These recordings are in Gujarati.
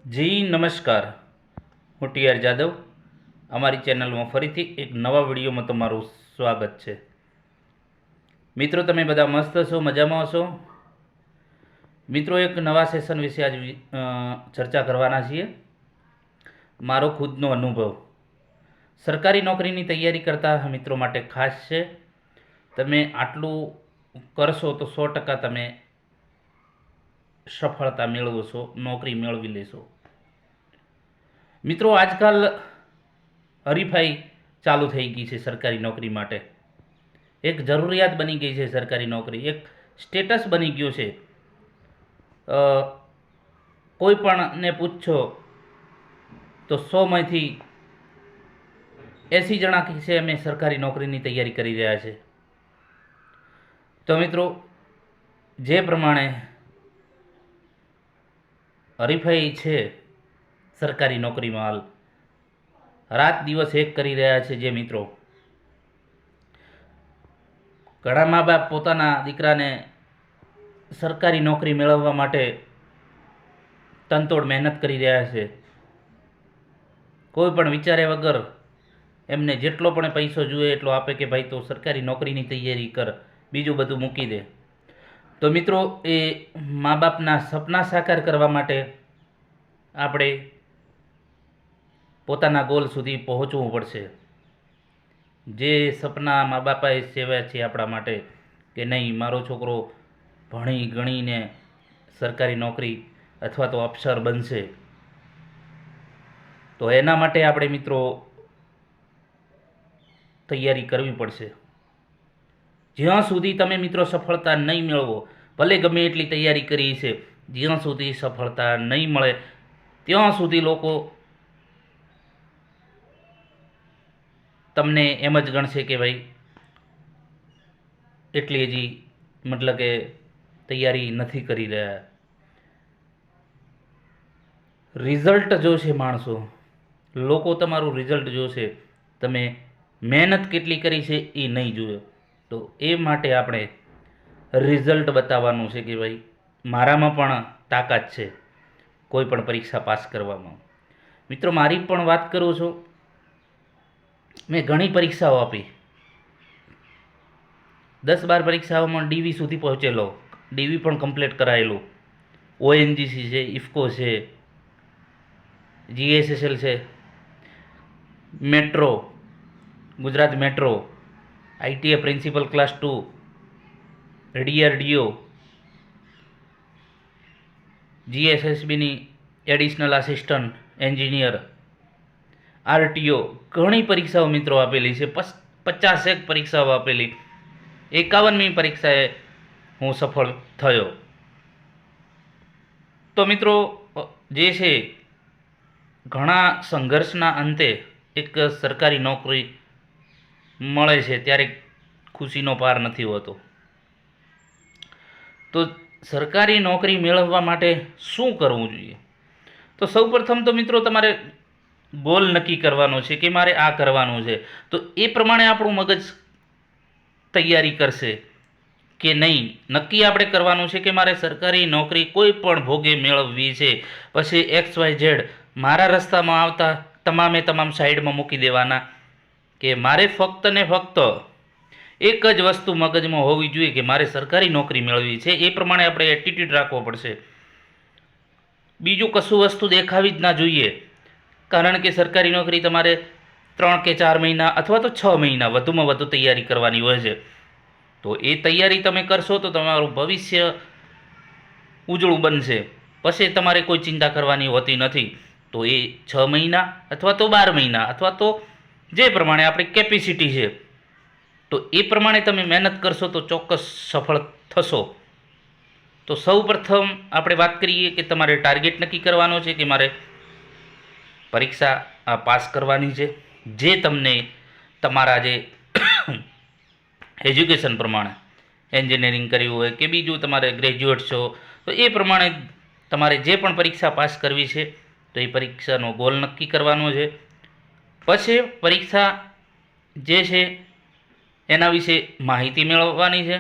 જી નમસ્કાર, હું ટીઆર જાદવ. અમારી ચેનલમાં ફરીથી એક નવા વિડીયોમાં તમારું સ્વાગત છે. મિત્રો, તમે બધા મસ્ત છો, મજામાં હશો? મિત્રો, એક નવા સેશન વિશે આજ ચર્ચા કરવાના છીએ. મારો ખુદનો અનુભવ સરકારી નોકરીની તૈયારી કરતા મિત્રો માટે ખાસ છે. તમે આટલું કરશો તો 100% તમે સફળતા મેળવશો, નોકરી મેળવી લેશો. મિત્રો, આજકાલ હરીફાઈ ચાલુ થઈ ગઈ છે સરકારી નોકરી માટે. એક જરૂરિયાત બની ગઈ છે સરકારી નોકરી, એક સ્ટેટસ બની ગયું છે. કોઈ પણને પૂછો તો 100માંથી 80 જણા છે અમે સરકારી નોકરીની તૈયારી કરી રહ્યા છે. તો મિત્રો, જે પ્રમાણે હરીફાઈ છે સરકારી નોકરીમાં, હાલ રાત દિવસ એક કરી રહ્યા છે. જે મિત્રો, ઘણા મા બાપ પોતાના દીકરાને સરકારી નોકરી મેળવવા માટે તનતોડ મહેનત કરી રહ્યા છે. કોઈ પણ વિચારે વગર એમને જેટલો પણ પૈસો જોઈએ એટલો આપે કે ભાઈ તો સરકારી નોકરીની તૈયારી કર, બીજું બધું મૂકી દે. તો મિત્રો, એ મા બાપના સપના સાકાર કરવા માટે આપણે પોતાના ગોલ સુધી પહોંચવું પડશે. જે સપના મા બાપાએ સેવ્યા છે આપણા માટે કે નહીં, મારો છોકરો ભણી ગણીને સરકારી નોકરી અથવા તો અફસર બનશે, તો એના માટે આપણે મિત્રો તૈયારી કરવી પડશે. જ્યાં સુધી તમે મિત્રો સફળતા નહીં મેળવો, ભલે ગમે એટલી તૈયારી કરી છે, જ્યાં સુધી સફળતા નહીં મળે ત્યાં સુધી લોકો તમને એમ જ ગણશે કે ભાઈ એટલી હજી મતલબ કે તૈયારી નથી કરી રહ્યા. રિઝલ્ટ જોશે માણસો, લોકો તમારું રિઝલ્ટ જોશે, તમે મહેનત કેટલી કરી છે એ નહીં જોયો. તો એ માટે આપણે રિઝલ્ટ બતાવવાનું છે કે ભાઈ મારામાં પણ તાકાત છે કોઈ પણ પરીક્ષા પાસ કરવામાં. મિત્રો, મારી પણ વાત કરું છું. મેં ઘણી પરીક્ષાઓ આપી, 10-12 પરીક્ષાઓમાં ડીવી સુધી પહોંચેલો, ડીવી પણ કમ્પ્લીટ કરાયેલું. ઓએનજીસી છે, ઇફકો છે, જીએસએસએલ છે, metro, Gujarat metro, ITA principal class 2, DRDO, જીએસએસબીની એડિશનલ આસિસ્ટન્ટ એન્જિનિયર, આરટીઓ, ઘણી પરીક્ષાઓ મિત્રો આપેલી છે. 50 પરીક્ષાઓ આપેલી. 51મી પરીક્ષાએ હું સફળ થયો. તો મિત્રો, જે છે ઘણા સંઘર્ષના અંતે એક સરકારી નોકરી મળે છે ત્યારે ખુશીનો પાર નથી હોતો. તો સરકારી નોકરી મેળવવા માટે શું કરવું જોઈએ? તો સૌપ્રથમ તો મિત્રો તમારે ગોલ નક્કી કરવાનો છે કે મારે આ કરવાનું છે. તો એ પ્રમાણે આપણું મગજ તૈયારી કરશે કે નહીં. નક્કી આપણે કરવાનું છે કે મારે સરકારી નોકરી કોઈ પણ ભોગે મેળવવી છે. પછી XYZ મારા રસ્તામાં આવતા તમામ સાઈડમાં મૂકી દેવાના કે મારે ફક્ત ને ફક્ત એક જ વસ્તુ મગજમાં હોવી જોઈએ કે મારે સરકારી નોકરી મેળવવી છે. એ પ્રમાણે આપણે એટીટ્યૂડ રાખવો પડશે. બીજું કશું વસ્તુ દેખાવી જ ના જોઈએ. કારણ કે સરકારી નોકરી તમારે 3 કે 4 મહિના અથવા તો 6 મહિના વધુમાં વધુ તૈયારી કરવાની હોય છે. તો એ તૈયારી તમે કરશો તો તમારું ભવિષ્ય ઉજળું બનશે. પછી તમારે કોઈ ચિંતા કરવાની હોતી નથી. તો એ 6 મહિના અથવા તો 12 મહિના અથવા તો જે પ્રમાણે આપણી કેપેસિટી છે, તો એ પ્રમાણે તમે મહેનત કરશો તો ચોક્કસ સફળ થશો. તો સૌ પ્રથમ આપણે વાત કરીએ કે તમારે ટાર્ગેટ નક્કી કરવાનો છે કે મારે પરીક્ષા પાસ કરવાની છે. જે તમને તમારા જે એજ્યુકેશન પ્રમાણે એન્જિનિયરિંગ કર્યું હોય કે બીજું તમારે ગ્રેજ્યુએટ છો, તો એ પ્રમાણે તમારે જે પણ પરીક્ષા પાસ કરવી છે તો એ પરીક્ષાનો ગોલ નક્કી કરવાનો છે. પછી પરીક્ષા જે છે એના વિશે માહિતી મેળવવાની છે,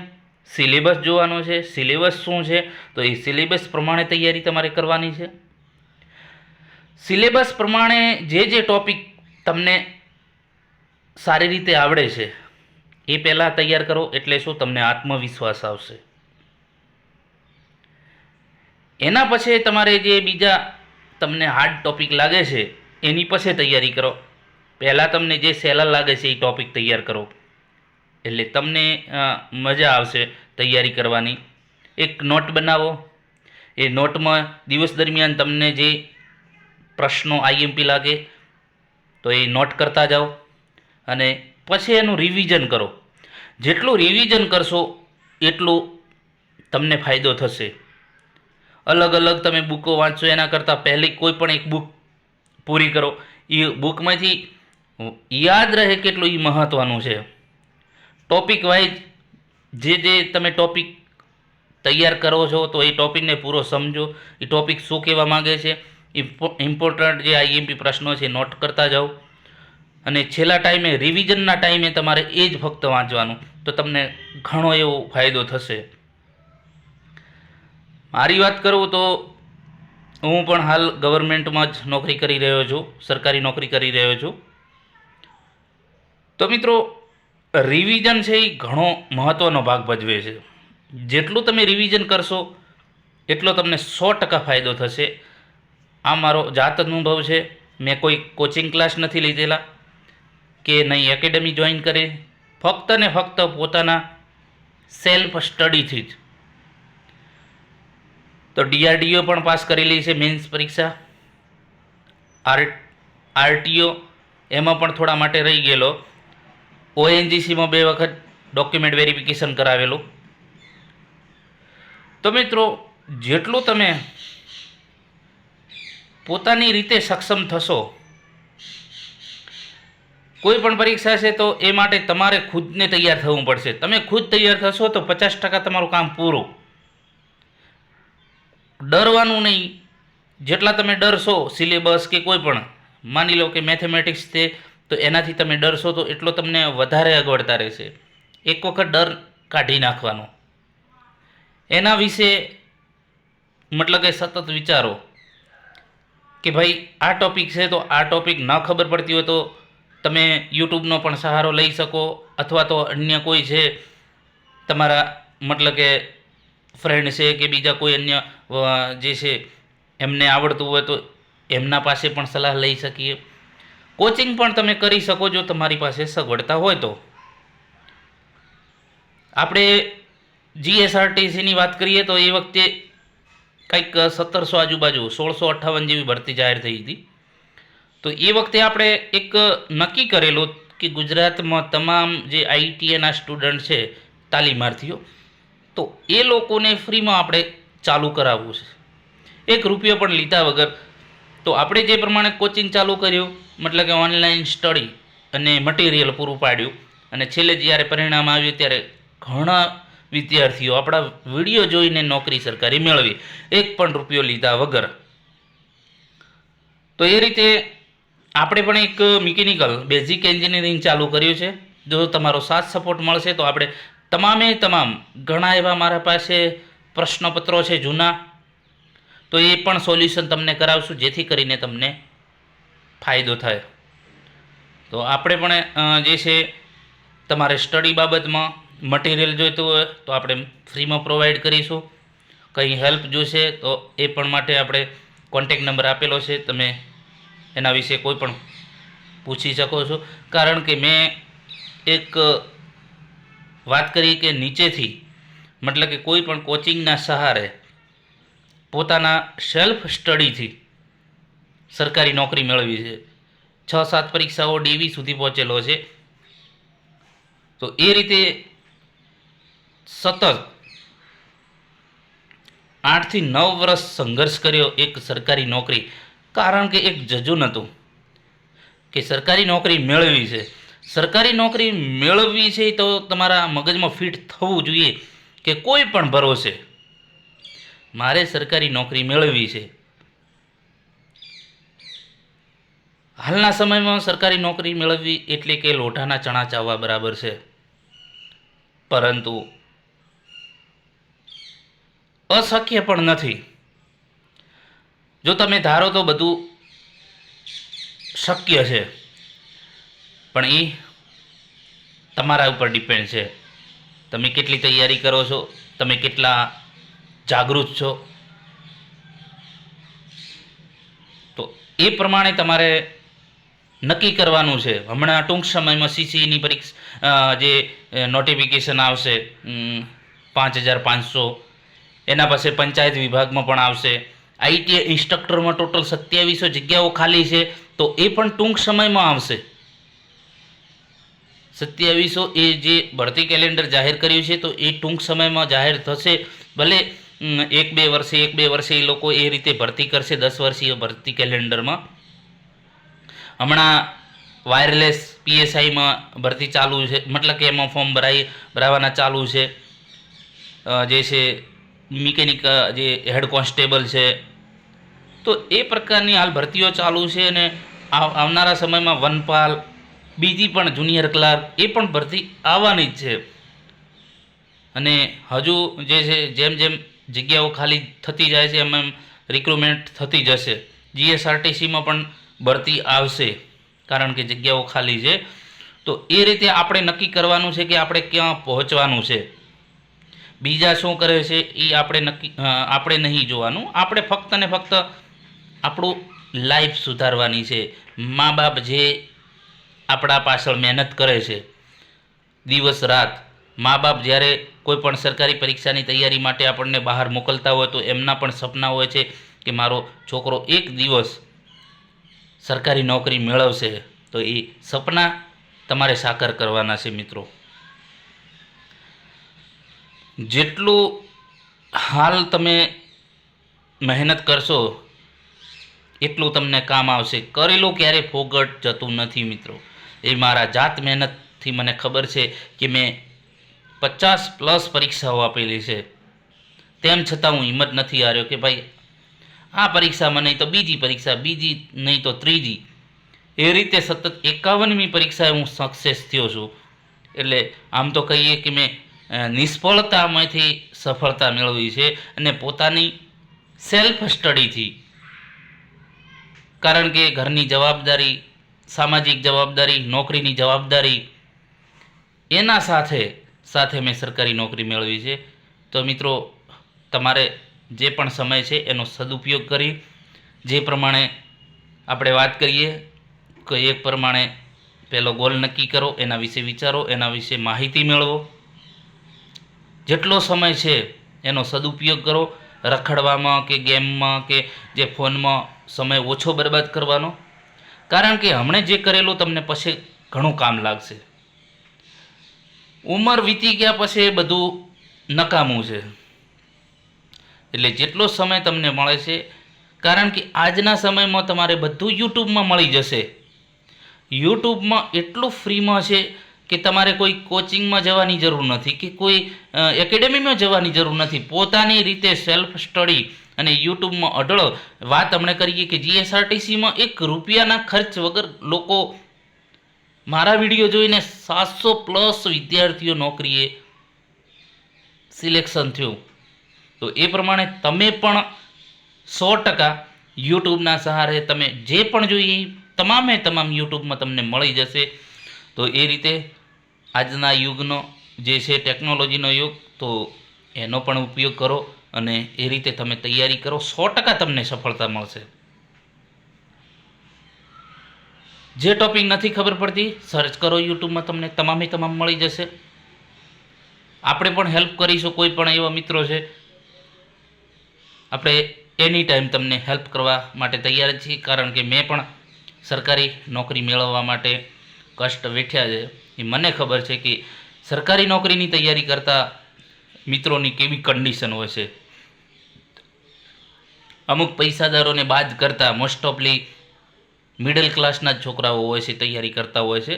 સિલેબસ જોવાનો છે. સિલેબસ શું છે તો એ સિલેબસ પ્રમાણે તૈયારી તમારે કરવાની છે. સિલેબસ પ્રમાણે જે ટોપિક તમને સારી રીતે આવડે છે એ પહેલાં તૈયાર કરો, એટલે શું તમને આત્મવિશ્વાસ આવશે. એના પછી તમારે જે બીજા તમને હાર્ડ ટોપિક લાગે છે એની પછી તૈયારી કરો. પહેલાં તમને જે સહેલા લાગે છે એ ટોપિક તૈયાર કરો, એટલે તમને મજા આવશે તૈયારી કરવાની. એક નોટ બનાવો, એ નોટમાં દિવસ દરમિયાન તમને જે પ્રશ્નો આઈએમપી લાગે તો એ નોટ કરતા જાઓ, અને પછી એનું રિવિઝન કરો. જેટલું રિવિઝન કરશો એટલું તમને ફાયદો થશે. અલગ અલગ તમે બુકો વાંચો એના કરતાં પહેલી કોઈ પણ એક બુક પૂરી કરો. એ બુકમાંથી યાદ રહે કેટલું એ મહત્ત્વનું છે. ટોપિક વાઇઝ જે તમે ટોપિક તૈયાર કરો છો તો એ ટોપિકને પૂરો સમજો. એ ટોપિક શું કહેવા માગે છે, ઇમ્પોર્ટન્ટ જે આઈએમપી પ્રશ્નો છે નોટ કરતા જાઓ, અને છેલ્લા ટાઈમે રિવિઝનના ટાઈમે તમારે એ જ ફક્ત વાંચવાનું, તો તમને ઘણો એવો ફાયદો થશે. મારી વાત કરું તો હું પણ હાલ ગવર્મેન્ટમાં જ નોકરી કરી રહ્યો છું, સરકારી નોકરી કરી રહ્યો છું. તો મિત્રો, રિવિઝન છે એ ઘણો મહત્ત્વનો ભાગ ભજવે છે. જેટલું તમે રિવિઝન કરશો એટલો તમને 100% ફાયદો થશે. આ મારો જાત અનુભવ છે. મેં કોઈ કોચિંગ ક્લાસ નથી લીધેલા કે નહીં એકેડમી જોઈન કરી, ફક્ત ને ફક્ત પોતાના સેલ્ફ સ્ટડીથી જ. તો DRDO પણ પાસ કરેલી છે, મેન્સ પરીક્ષા. આરટીઓ એમાં પણ થોડા માટે રહી ગયેલો. ONGCમાં 2 વખત ડોક્યુમેન્ટ વેરિફિકેશન કરાવેલું. તો મિત્રો, જેટલું તમે પોતાની રીતે સક્ષમ થશો, કોઈ પણ પરીક્ષા છે તો એ માટે તમારે ખુદને તૈયાર થવું પડશે. તમે ખુદ તૈયાર થશો તો 50% તમારું કામ પૂરું. ડરવાનું નહીં. જેટલા તમે ડરશો સિલેબસ કે કોઈ પણ, માની લો કે મેથેમેટિક્સ છે તો એનાથી તમે ડરશો તો એટલો તમને વધારે અગવડતા રહેશે. એક વખત ડર કાઢી નાખવાનો, એના વિશે મતલબ કે સતત વિચારો કે ભાઈ આ ટોપિક છે તો આ ટોપિક ન ખબર પડતી હોય તો તમે યુટ્યુબનો પણ સહારો લઈ શકો, અથવા તો અન્ય કોઈ છે તમારા મતલબ કે ફ્રેન્ડ છે કે બીજા કોઈ અન્ય જે છે એમને આવડતું હોય તો એમના પાસે પણ સલાહ લઈ શકીએ. કોચિંગ પણ તમે કરી શકો જો તમારી પાસે સગવડતા હોય તો. આપણે GSRTCની વાત કરીએ તો એ વખતે કંઈક 1700 આજુબાજુ 1658 જેવી ભરતી જાહેર થઈ હતી. તો એ વખતે આપણે એક નક્કી કરેલું કે ગુજરાતમાં તમામ જે ITIના સ્ટુડન્ટ છે, તાલીમાર્થીઓ, તો એ લોકોને ફ્રીમાં આપણે ચાલુ કરાવવું છે, 1 રૂપિયો પણ લીધા વગર. તો આપણે જે પ્રમાણે કોચિંગ ચાલુ કર્યું, મતલબ કે ઓનલાઈન સ્ટડી અને મટીરિયલ પૂરું પાડ્યું, અને છેલ્લે જ્યારે પરિણામ આવ્યું ત્યારે ઘણા વિદ્યાર્થીઓ આપણા વિડીયો જોઈને નોકરી સરકારી મેળવી, 1 પણ રૂપિયો લીધા વગર. તો એ રીતે આપણે પણ એક મિકેનિકલ બેઝિક એન્જિનિયરિંગ ચાલુ કર્યું છે. જો તમારો સાથ સપોર્ટ મળશે તો આપણે તમામ ઘણા એવા મારા પાસે પ્રશ્નપત્રો છે જૂના, તો એ પણ સોલ્યુશન તમને કરાવશું, જેથી કરીને તમને ફાયદો થાય. તો આપણે પણ જે છે તમારે સ્ટડી બાબતમાં મટીરિયલ જોઈતું હોય તો આપણે ફ્રીમાં પ્રોવાઈડ કરીશું. કંઈ હેલ્પ જોઈશે તો એ પણ માટે આપણે કોન્ટેક નંબર આપેલો છે, તમે એના વિશે કોઈ પણ પૂછી શકો છો. કારણ કે મેં એક વાત કરી કે નીચેથી મતલબ કે કોઈ પણ કોચિંગના સહારે પોતાના સેલ્ફ સ્ટડીથી સરકારી નોકરી મેળવી છે. 6-7 પરીક્ષાઓ DV સુધી પહોંચેલો છે. તો એ રીતે સતત 8 થી 9 વર્ષ સંઘર્ષ કર્યો એક સરકારી નોકરી. કારણ કે એક જજુન હતું કે સરકારી નોકરી મેળવી છે. સરકારી નોકરી મેળવવી છે તો તમારા મગજમાં ફિટ થવું જોઈએ કે કોઈ પણ ભરોસે મારે સરકારી નોકરી મેળવવી છે. હાલના સમયમાં સરકારી નોકરી મેળવવી એટલે કે લોઢાના ચણા ચાવવા બરાબર છે. પરંતુ અશક્ય પણ નથી. જો તમે ધારો તો બધું શક્ય છે, પણ એ તમારા ઉપર ડિપેન્ડ છે. તમે કેટલી તૈયારી કરો છો, તમે કેટલા જાગૃત છો, તો એ પ્રમાણે તમારે નક્કી કરવાનું છે. હમણાં ટૂંક સમયમાં સીસીની પરીક્ષા જે નોટિફિકેશન આવશે 5,500, એના પાસે પંચાયત વિભાગમાં પણ આવશે. આઈટીઆઈ ઇન્સ્ટ્રક્ટરમાં ટોટલ 2700 જગ્યાઓ ખાલી છે, તો એ પણ ટૂંક સમયમાં આવશે. 2700 એ જે ભરતી કેલેન્ડર જાહેર કર્યું છે, તો એ ટૂંક સમયમાં જાહેર થશે. ભલે 1-2 વર્ષે એ લોકો એ રીતે ભરતી કરશે, 10 વર્ષીય ભરતી કેલેન્ડરમાં. હમણાં વાયરલેસ પીએસઆઈમાં ભરતી ચાલુ છે, મતલબ કે એમાં ફોર્મ ભરાવાના ચાલુ છે. જે છે મિકેનિક, જે હેડ કોન્સ્ટેબલ છે, તો એ પ્રકારની હાલ ભરતીઓ ચાલુ છે. અને આવનારા સમયમાં વનપાલ, બીજી પણ જુનિયર ક્લાર્ક, એ પણ ભરતી આવવાની જ છે. અને હજુ જે છે જેમ જેમ જગ્યાઓ ખાલી થતી જાય છે, એમ એમ રિક્રુટમેન્ટ થતી જશે. જીએસઆરટીસીમાં પણ ભરતી આવશે, કારણ કે જગ્યાઓ ખાલી છે. તો એ રીતે આપણે નક્કી કરવાનું છે કે આપણે ક્યાં પહોંચવાનું છે. બીજા શું કરે છે એ આપણે નહીં જોવાનું. આપણે ફક્ત ને ફક્ત આપણું લાઈફ સુધારવાની છે. મા બાપ જે આપણા પાછળ મહેનત કરે છે દિવસ રાત, મા બાપ જ્યારે કોઈ પણ સરકારી પરીક્ષાની તૈયારી માટે આપણને બહાર મોકલતા હોય, તો એમના પણ સપના હોય છે કે મારો છોકરો એક દિવસ સરકારી નોકરી મેળવશે. તો એ સપના તમારે સાકાર કરવાના છે મિત્રો. જેટલું હાલ તમે મહેનત કરશો એટલું તમને કામ આવશે. કરેલું ક્યારેય ફોગટ જતું નથી મિત્રો. એ મારા જાત મહેનતથી મને ખબર છે કે મેં 50+ પરીક્ષાઓ આપેલી છે. તેમ છતાં હું હિંમત નથી હાર્યો કે ભાઈ આ પરીક્ષામાં નહીં તો બીજી પરીક્ષા, બીજી નહીં તો ત્રીજી, એ રીતે સતત 51મી પરીક્ષાએ હું સક્સેસ થયો છું. એટલે આમ તો કહીએ કે મેં નિષ્ફળતામાંથી સફળતા મેળવી છે, અને પોતાની સેલ્ફ સ્ટડીથી. કારણ કે ઘરની જવાબદારી, સામાજિક જવાબદારી, નોકરીની જવાબદારી, એના સાથે સાથે મેં સરકારી નોકરી મેળવી છે. તો મિત્રો, તમારે જે પણ સમય છે એનો સદુપયોગ કરી, જે પ્રમાણે આપણે વાત કરીએ કે એક પ્રમાણે પહેલો ગોલ નક્કી કરો, એના વિશે વિચારો, એના વિશે માહિતી મેળવો. જેટલો સમય છે એનો સદુપયોગ કરો. રખડવામાં કે ગેમમાં કે જે ફોનમાં સમય ઓછો બરબાદ કરવાનો. કારણ કે હમણે જે કરેલું તમને પછી ઘણું કામ લાગશે. ઉંમર વીતી ગયા પછી એ બધું નકામું છે. એટલે જેટલો સમય તમને મળે છે, કારણ કે આજના સમયમાં તમારે બધું યુટ્યુબમાં મળી જશે. યુટ્યુબમાં એટલું ફ્રીમાં છે કે તમારે કોઈ કોચિંગમાં જવાની જરૂર નથી, કે કોઈ એકેડેમીમાં જવાની જરૂર નથી. પોતાની રીતે સેલ્ફ સ્ટડી અને યુટ્યુબમાં અઢળો વાત હમણાં કરીએ કે જીએસઆરટીસીમાં 1 રૂપિયાના ખર્ચ વગર લોકો, મારા વિડીયો જોઈને 700+ વિદ્યાર્થીઓ નોકરીએ સિલેક્શન થયું. તો એ પ્રમાણે તમે પણ 100% યુટ્યુબના સહારે તમે જે પણ જોઈએ તમામ યુટ્યુબમાં તમને મળી જશે. તો એ રીતે આજના યુગનો જે છે ટેકનોલોજીનો યુગ, તો એનો પણ ઉપયોગ કરો અને એ રીતે તમે તૈયારી કરો. 100% તમને સફળતા મળશે. જે ટોપિક નથી ખબર પડતી, સર્ચ કરો યુટ્યુબમાં, તમને તમામ મળી જશે. આપણે પણ હેલ્પ કરીશું. કોઈ પણ એવા મિત્રો છે, આપણે એની ટાઈમ તમને હેલ્પ કરવા માટે તૈયાર છીએ. કારણ કે મેં પણ સરકારી નોકરી મેળવવા માટે કષ્ટ વેઠ્યા છે. એ મને ખબર છે કે સરકારી નોકરીની તૈયારી કરતા મિત્રોની કેવી કન્ડિશન હોય છે. અમુક પૈસાદારોને બાદ કરતા મોસ્ટ ઓફલી મિડલ ક્લાસના જ છોકરાઓ હોય છે, તૈયારી કરતા હોય છે.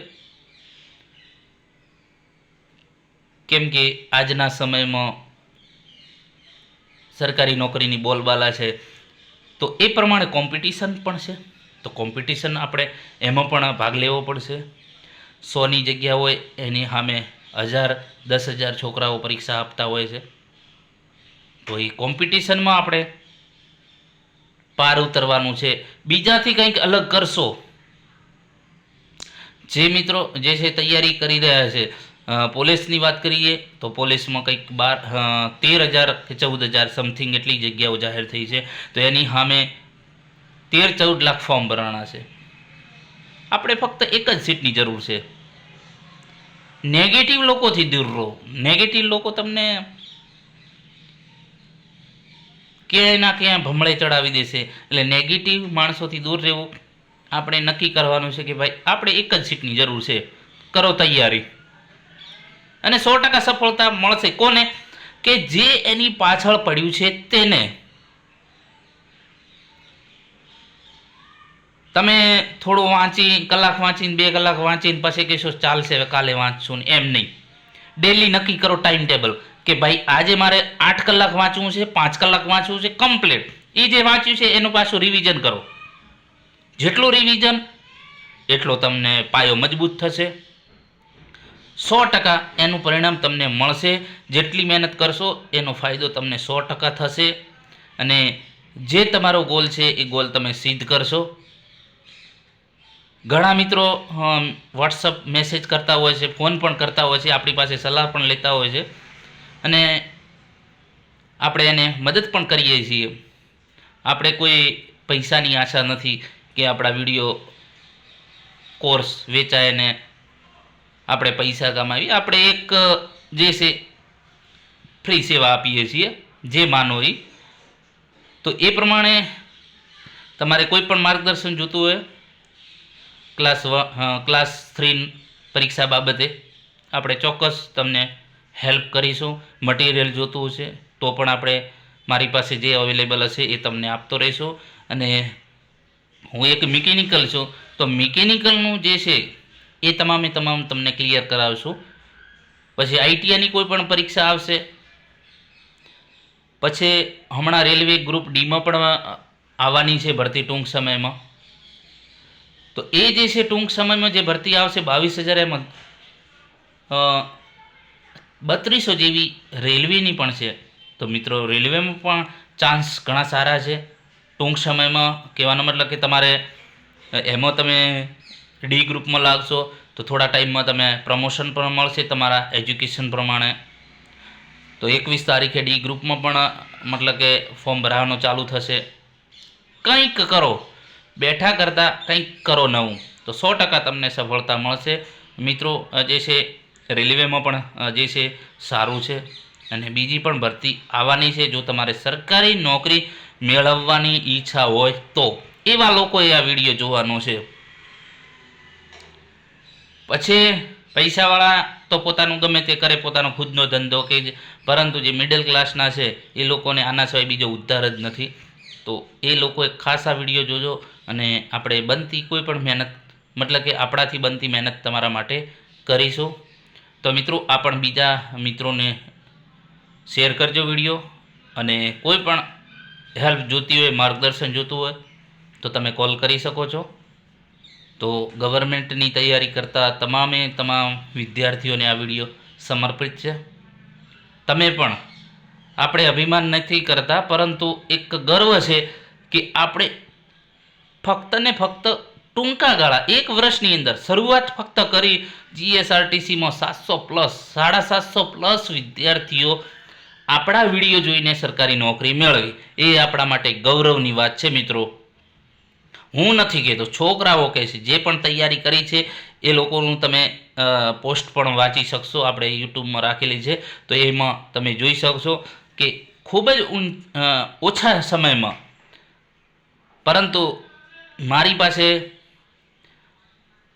કેમ કે આજના સમયમાં સરકારી નોકરીની બોલબાલા છે, તો એ પ્રમાણે કોમ્પિટિશન પણ છે. તો કોમ્પિટિશન આપણે એમાં પણ ભાગ લેવો પડશે. 100ની જગ્યા હોય એની સામે 1000-10,000 છોકરાઓ પરીક્ષા આપતા હોય છે. તો એ કોમ્પિટિશનમાં આપણે પાર ઉતરવાનું છે. બીજાથી કંઈક અલગ કરશો જે મિત્રો જે છે તૈયારી કરી રહ્યા છે, પોલીસની વાત કરીએ તો પોલીસમાં કંઈક 13,000 કે 14,000 સમથિંગ એટલી જગ્યાઓ જાહેર થઈ છે. તો એની સામે 13-14 લાખ ફોર્મ ભરાણા છે. આપણે ફક્ત એક જ સીટની જરૂર છે. નેગેટિવ લોકોથી દૂર રહો. નેગેટિવ લોકો તમને ક્યાંય ના ક્યાંય ભમળે ચડાવી દેશે. એટલે નેગેટિવ માણસોથી દૂર રહેવું. આપણે નક્કી કરવાનું છે કે ભાઈ આપણે એક જ સીટની જરૂર છે, કરો તૈયારી, અને 100% સફળતા મળશે. કોને? કે જે એની પાછળ પડ્યું છે તેને. તમે થોડું કલાક વાંચીને 2 કલાક વાંચીને પછી કહેશો ચાલશે હવે કાલે વાંચશું ને, એમ નહીં. ડેલી નક્કી કરો ટાઈમ ટેબલ કે ભાઈ આજે મારે 8 કલાક વાંચવું છે, 5 કલાક વાંચવું છે, કમ્પ્લીટ. એ જે વાંચ્યું છે એનું પાછું રિવિઝન કરો. જેટલું રિવિઝન એટલો તમને પાયો મજબૂત થશે. 100% એનું પરિણામ તમને મળશે. જેટલી મહેનત કરશો એનો ફાયદો તમને 100% થશે. અને જે તમારો ગોલ છે એ ગોલ તમે સિદ્ધ કરશો. ઘણા મિત્રો વોટ્સઅપ મેસેજ કરતા હોય છે, ફોન પણ કરતા હોય છે, આપણી પાસે સલાહ પણ લેતા હોય છે, અને આપણે એને મદદ પણ કરીએ છીએ. આપણે કોઈ પૈસાની આશા નથી કે આપણા વિડીયો કોર્સ વેચાય ને આપણે પૈસા કમાવી. આપણે એક જે છે ફ્રી સેવા આપીએ છીએ, જે માનો એ. તો એ પ્રમાણે તમારે કોઈ પણ માર્ગદર્શન જોતું હોય ક્લાસ 3 પરીક્ષા બાબતે, આપણે ચોક્કસ તમને હેલ્પ કરીશું. મટીરિયલ જોતું હશે તો પણ આપણે મારી પાસે જે અવેલેબલ હશે એ તમને આપતો રહીશું. અને હું એક મિકેનિકલ છું, તો મિકેનિકલનું જે છે એ તમામ તમને ક્લિયર કરાવશું. પછી આઈટીઆઈની કોઈ પણ પરીક્ષા આવશે. પછી હમણાં રેલવે ગ્રુપ ડીમાં પણ આવવાની છે ભરતી ટૂંક સમયમાં. તો એ જે છે ટૂંક સમયમાં જે ભરતી આવશે 22,000 એમાં 3200 જેવી રેલવેની પણ છે. તો મિત્રો રેલવેમાં પણ ચાન્સ ઘણા સારા છે ટૂંક સમયમાં. કહેવાનો મતલબ કે તમારે એમાં તમે ડી ગ્રુપમાં લાગશો તો થોડા ટાઈમમાં તમે પ્રમોશન પણ મળશે તમારા એજ્યુકેશન પ્રમાણે. તો 21 તારીખે ડી ગ્રુપમાં પણ મતલબ કે ફોર્મ ભરાવાનું ચાલુ થશે. કંઈક કરો, બેઠા કરતાં કંઈક કરો નવું, તો 100% તમને સફળતા મળશે. મિત્રો જે છે રેલવેમાં પણ જે છે સારું છે, અને બીજી પણ ભરતી આવવાની છે. જો તમારે સરકારી નોકરી મેળવવાની ઈચ્છા હોય તો એવા લોકોએ આ વિડીયો જોવાનો છે. પછી પૈસાવાળા તો પોતાનું ગમે તે કરે, પોતાનો ખુદનો ધંધો કે પરંતુ જે મિડલ ક્લાસના છે એ લોકોને આના સિવાય બીજો ઉદ્ધાર જ નથી. તો એ લોકોએ ખાસ આ વિડીયો જોજો, અને આપણે બનતી કોઈ પણ મહેનત, મતલબ કે આપણાથી બનતી મહેનત તમારા માટે કરીશું. તો મિત્રો આ પણ બીજા મિત્રોને શેર કરજો વિડીયો. અને કોઈ પણ હેલ્પ જોતી હોય, માર્ગદર્શન જોતું હોય તો તમે કોલ કરી શકો છો. તો ગવર્મેન્ટની તૈયારી કરતા તમામ વિદ્યાર્થીઓને આ વિડીયો સમર્પિત છે. તમે પણ, આપણે અભિમાન નથી કરતા પરંતુ એક ગર્વ છે કે આપણે ફક્ત ને ફક્ત ટૂંકા ગાળા 1 વર્ષની અંદર શરૂઆત ફક્ત કરી. જીએસઆરટીસીમાં 700+ વિદ્યાર્થીઓ આપણા વિડીયો જોઈને સરકારી નોકરી મેળવી. એ આપણા માટે ગૌરવની વાત છે મિત્રો. હું નથી કહેતો, છોકરાઓ કહે છે. જે પણ તૈયારી કરી છે એ લોકોનું તમે પોસ્ટ પણ વાંચી શકશો, આપણે યુટ્યુબમાં રાખેલી છે. તો એમાં તમે જોઈ શકશો કે ખૂબ જ ઓછા સમયમાં, પરંતુ મારી પાસે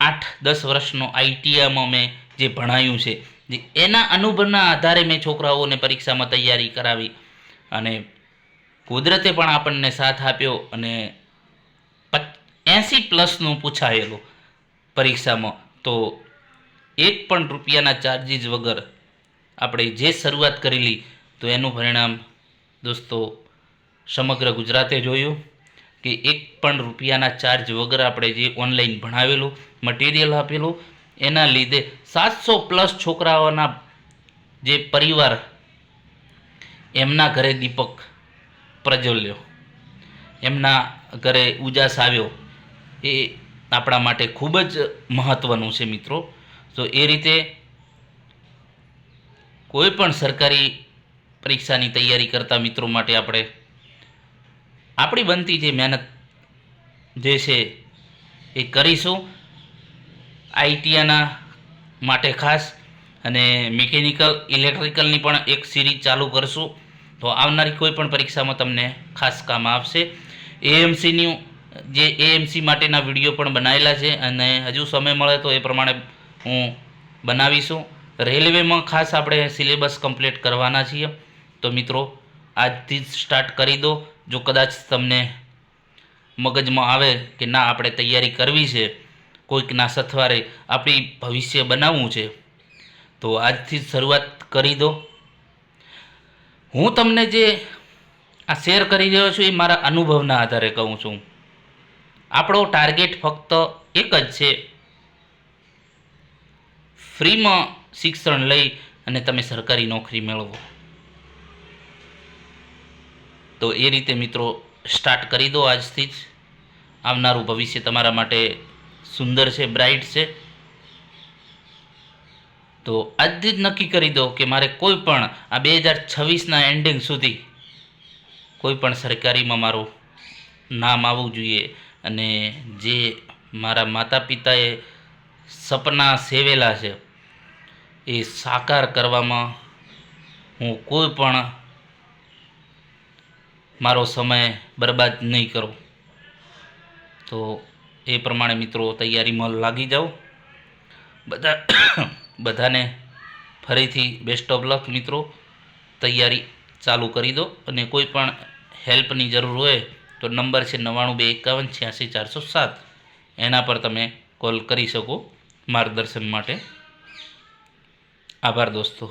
8-10 વર્ષનો આઈટીઆઈમાં મેં જે ભણાયું છે, જે એના અનુભવના આધારે મેં છોકરાઓને પરીક્ષામાં તૈયારી કરાવી, અને કુદરતે પણ આપણને સાથ આપ્યો. અને 80+નું પૂછાયેલું પરીક્ષામાં. તો 1 પણ રૂપિયાના ચાર્જીસ વગર આપણે જે શરૂઆત કરેલી, તો એનું પરિણામ દોસ્તો સમગ્ર ગુજરાતે જોયું કે 1 પણ રૂપિયાના ચાર્જ વગર આપણે જે ઓનલાઈન ભણાવેલું, મટીરિયલ આપેલું, એના લીધે 700+ છોકરાઓના જે પરિવાર, એમના ઘરે દીપક પ્રજ્વલ્યો, એમના ઘરે ઉજાસ આવ્યો. એ આપણા માટે ખૂબ જ મહત્ત્વનું છે મિત્રો. તો એ રીતે કોઈ પણ સરકારી પરીક્ષાની તૈયારી કરતા મિત્રો માટે આપણે આપણી બનતી જે મહેનત જે છે એ કરીશું. આઈટીઆઈના માટે ખાસ અને મિકેનિકલ ઇલેક્ટ્રિકલની પણ એક સિરીઝ ચાલુ કરશું, તો આવનારી કોઈ પણ પરીક્ષામાં તમને ખાસ કામ આવશે. એએમસીનું જે એએમસી માટેના વિડીયો પણ બનાવેલા છે અને હજુ સમય મળે તો એ પ્રમાણે હું બનાવીશું. રેલવેમાં ખાસ આપણે સિલેબસ કમ્પ્લીટ કરવાના છીએ. તો મિત્રો આજથી જ સ્ટાર્ટ કરી દો. જો કદાચ તમને મગજમાં આવે કે ના આપણે તૈયારી કરવી છે, કોઈકના સથવારે આપણી ભવિષ્ય બનાવવું છે, તો આજથી જ શરૂઆત કરી દો. હું તમને જે આ શેર કરી રહ્યો છું એ મારા અનુભવના આધારે કહું છું. આપણો ટાર્ગેટ ફક્ત એક જ છે, ફ્રીમાં શિક્ષણ લઈ અને તમે સરકારી નોકરી મેળવો. તો એ રીતે મિત્રો સ્ટાર્ટ કરી દો આજથી જ. આવનારું ભવિષ્ય તમારા માટે સુંદર છે, બ્રાઇટ છે. તો આજથી જ નક્કી કરી દો કે મારે કોઈ પણ આ 2026ના એન્ડિંગ સુધી કોઈ પણ સરકારીમાં મારું નામ આવવું જોઈએ અને જે મારા માતા પિતાએ સપના સેવેલા છે એ સાકાર કરવામાં હું કોઈ પણ મારો સમય બરબાદ નહીં કરું. તો એ પ્રમાણે મિત્રો તૈયારીમાં લાગી જાઓ. બધાને ફરીથી બેસ્ટ ઓફ લક મિત્રો. તૈયારી ચાલુ કરી દો અને કોઈ પણ હેલ્પની જરૂર હોય તો નંબર છે 9251 86 407. એના પર તમે કોલ કરી શકો માર્ગદર્શન માટે. આભાર દોસ્તો.